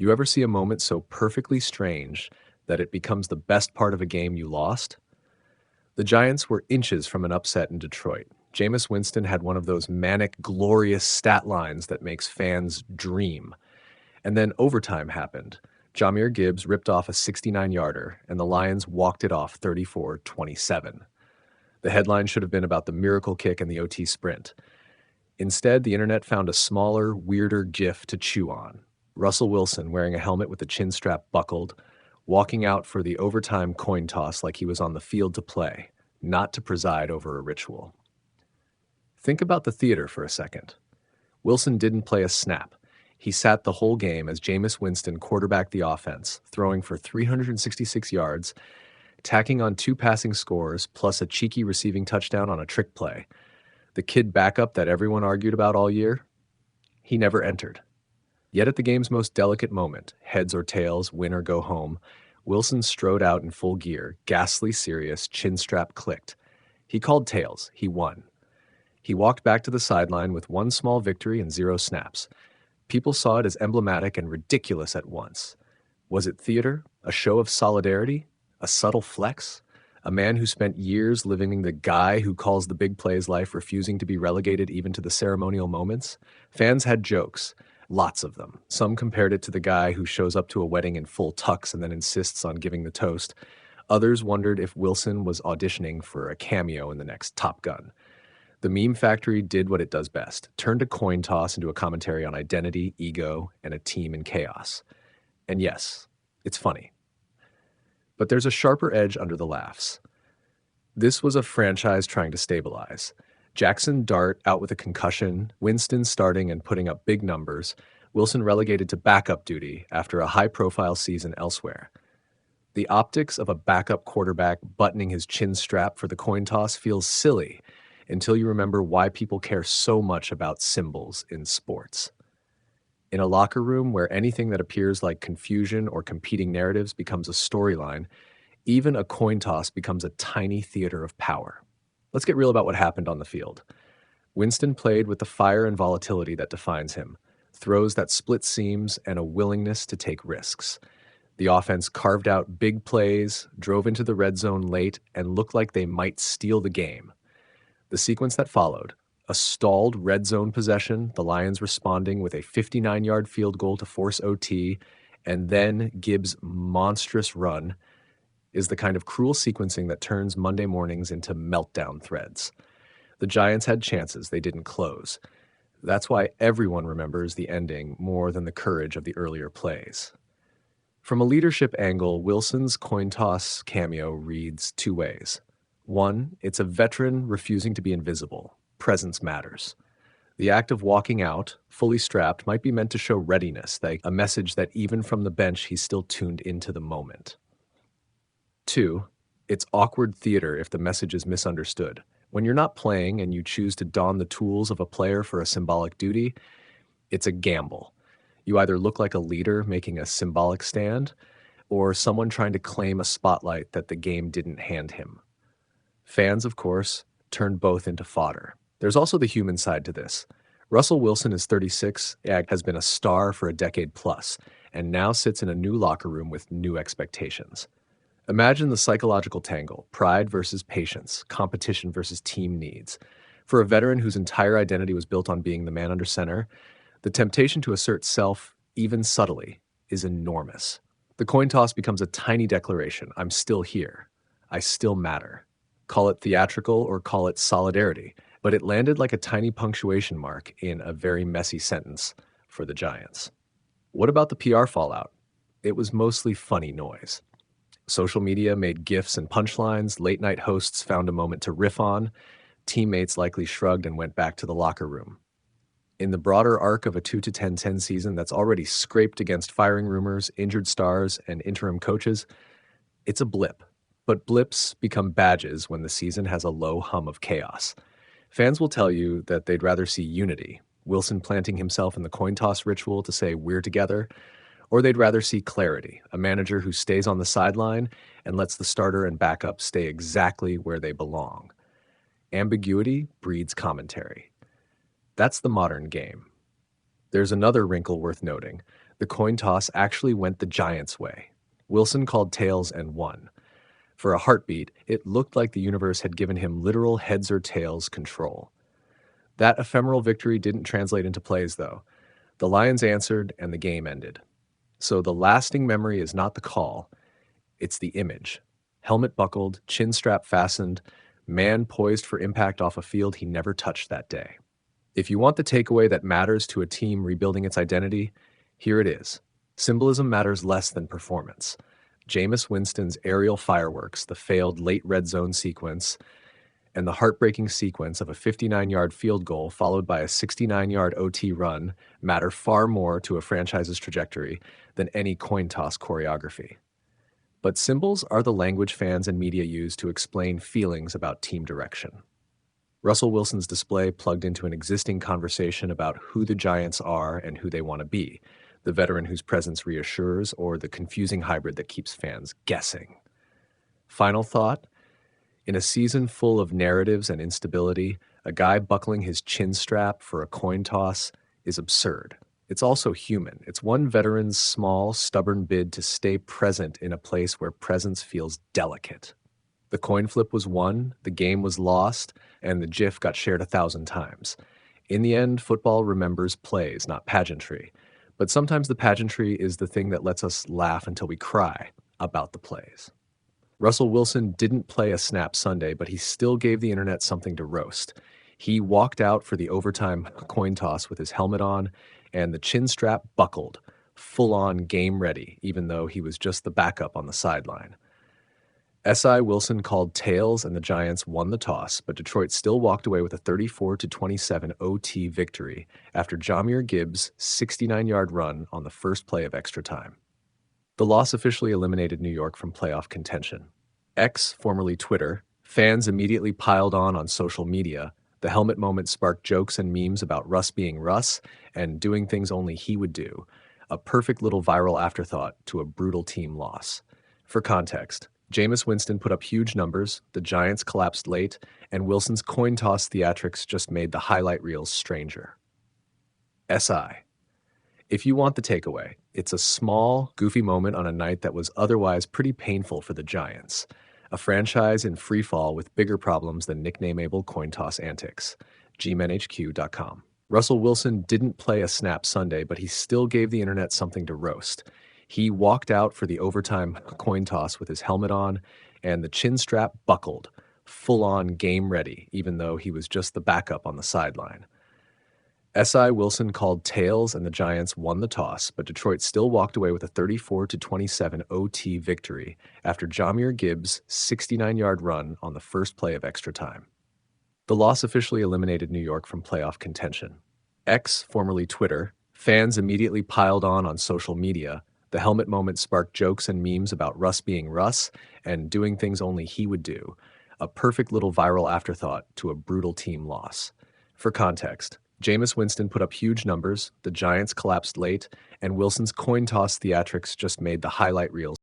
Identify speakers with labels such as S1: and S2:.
S1: You ever see a moment so perfectly strange that it becomes the best part of a game you lost? The Giants were inches from an upset in Detroit. Jameis Winston had one of those manic, glorious stat lines that makes fans dream. And then overtime happened. Jahmyr Gibbs ripped off a 69-yarder, and the Lions walked it off 34-27. The headline should have been about the miracle kick and the OT sprint. Instead, the internet found a smaller, weirder gif to chew on. Russell Wilson wearing a helmet with the chin strap buckled, walking out for the overtime coin toss like he was on the field to play, not to preside over a ritual. Think about the theater for a second. Wilson didn't play a snap. He sat the whole game as Jameis Winston quarterbacked the offense, throwing for 366 yards, tacking on 2 passing scores, plus a cheeky receiving touchdown on a trick play. The kid backup that everyone argued about all year? He never entered. Yet at the game's most delicate moment, heads or tails, win or go home, Wilson strode out in full gear, ghastly serious, chin strap clicked. He called tails. He won. He walked back to the sideline with 1 small victory and 0 snaps. People saw it as emblematic and ridiculous at once. Was it theater? A show of solidarity? A subtle flex? A man who spent years living the guy who calls the big plays life refusing to be relegated even to the ceremonial moments? Fans had jokes. Lots of them. Some compared it to the guy who shows up to a wedding in full tux and then insists on giving the toast. Others wondered if Wilson was auditioning for a cameo in the next Top Gun. The meme factory did what it does best, turned a coin toss into a commentary on identity, ego, and a team in chaos. And yes, it's funny. But there's a sharper edge under the laughs. This was a franchise trying to stabilize. Jaxson Dart out with a concussion, Winston starting and putting up big numbers, Wilson relegated to backup duty after a high-profile season elsewhere. The optics of a backup quarterback buttoning his chin strap for the coin toss feels silly until you remember why people care so much about symbols in sports. In a locker room where anything that appears like confusion or competing narratives becomes a storyline, even a coin toss becomes a tiny theater of power. Let's get real about what happened on the field. Winston played with the fire and volatility that defines him, throws that split seams, and a willingness to take risks. The offense carved out big plays, drove into the red zone late, and looked like they might steal the game. The sequence that followed, a stalled red zone possession, the Lions responding with a 59-yard field goal to force OT, and then Gibbs' monstrous run, is the kind of cruel sequencing that turns Monday mornings into meltdown threads. The Giants had chances they didn't close. That's why everyone remembers the ending more than the courage of the earlier plays. From a leadership angle, Wilson's coin toss cameo reads 2 ways. 1, it's a veteran refusing to be invisible. Presence matters. The act of walking out, fully strapped, might be meant to show readiness, like a message that even from the bench he's still tuned into the moment. 2, it's awkward theater if the message is misunderstood. When you're not playing and you choose to don the tools of a player for a symbolic duty, it's a gamble. You either look like a leader making a symbolic stand, or someone trying to claim a spotlight that the game didn't hand him. Fans, of course, turned both into fodder. There's also the human side to this. Russell Wilson is 36, has been a star for a decade plus, and now sits in a new locker room with new expectations. Imagine the psychological tangle, pride versus patience, competition versus team needs. For a veteran whose entire identity was built on being the man under center, the temptation to assert self, even subtly, is enormous. The coin toss becomes a tiny declaration. I'm still here. I still matter. Call it theatrical or call it solidarity, but it landed like a tiny punctuation mark in a very messy sentence for the Giants. What about the PR fallout? It was mostly funny noise. Social media made GIFs and punchlines, late-night hosts found a moment to riff on, teammates likely shrugged and went back to the locker room. In the broader arc of a 2-10-10 season that's already scraped against firing rumors, injured stars, and interim coaches, it's a blip. But blips become badges when the season has a low hum of chaos. Fans will tell you that they'd rather see unity, Wilson planting himself in the coin toss ritual to say we're together, or they'd rather see clarity, a manager who stays on the sideline and lets the starter and backup stay exactly where they belong. Ambiguity breeds commentary. That's the modern game. There's another wrinkle worth noting. The coin toss actually went the Giants' way. Wilson called tails and won. For a heartbeat, it looked like the universe had given him literal heads or tails control. That ephemeral victory didn't translate into plays, though. The Lions answered, and the game ended. So the lasting memory is not the call, it's the image. Helmet buckled, chin strap fastened, man poised for impact off a field he never touched that day. If you want the takeaway that matters to a team rebuilding its identity, here it is. Symbolism matters less than performance. Jameis Winston's aerial fireworks, the failed late red zone sequence, and the heartbreaking sequence of a 59-yard field goal followed by a 69-yard OT run matter far more to a franchise's trajectory than any coin toss choreography. But symbols are the language fans and media use to explain feelings about team direction. Russell Wilson's display plugged into an existing conversation about who the Giants are and who they want to be, the veteran whose presence reassures or the confusing hybrid that keeps fans guessing. Final thought? In a season full of narratives and instability, a guy buckling his chin strap for a coin toss is absurd. It's also human. It's one veteran's small, stubborn bid to stay present in a place where presence feels delicate. The coin flip was won, the game was lost, and the GIF got shared 1,000 times. In the end, football remembers plays, not pageantry. But sometimes the pageantry is the thing that lets us laugh until we cry about the plays. Russell Wilson didn't play a snap Sunday, but he still gave the internet something to roast. He walked out for the overtime coin toss with his helmet on and the chin strap buckled, full-on game ready, even though he was just the backup on the sideline. S.I. Wilson called tails and the Giants won the toss, but Detroit still walked away with a 34-27 OT victory after Jahmyr Gibbs' 69-yard run on the first play of extra time. The loss officially eliminated New York from playoff contention. X, formerly Twitter, fans immediately piled on social media. The helmet moment sparked jokes and memes about Russ being Russ and doing things only he would do, a perfect little viral afterthought to a brutal team loss. For context, Jameis Winston put up huge numbers, the Giants collapsed late, and Wilson's coin toss theatrics just made the highlight reels stranger. SI. If you want the takeaway, it's a small, goofy moment on a night that was otherwise pretty painful for the Giants, a franchise in freefall with bigger problems than nicknameable coin toss antics. GMenHQ.com. Russell Wilson didn't play a snap Sunday, but he still gave the internet something to roast. He walked out for the overtime coin toss with his helmet on and the chin strap buckled, full-on game ready, even though he was just the backup on the sideline. S.I. Wilson called tails and the Giants won the toss, but Detroit still walked away with a 34-27 OT victory after Jahmyr Gibbs' 69-yard run on the first play of extra time. The loss officially eliminated New York from playoff contention. X, formerly Twitter, fans immediately piled on social media. The helmet moment sparked jokes and memes about Russ being Russ and doing things only he would do, a perfect little viral afterthought to a brutal team loss. For context, Jameis Winston put up huge numbers, the Giants collapsed late, and Wilson's coin toss theatrics just made the highlight reels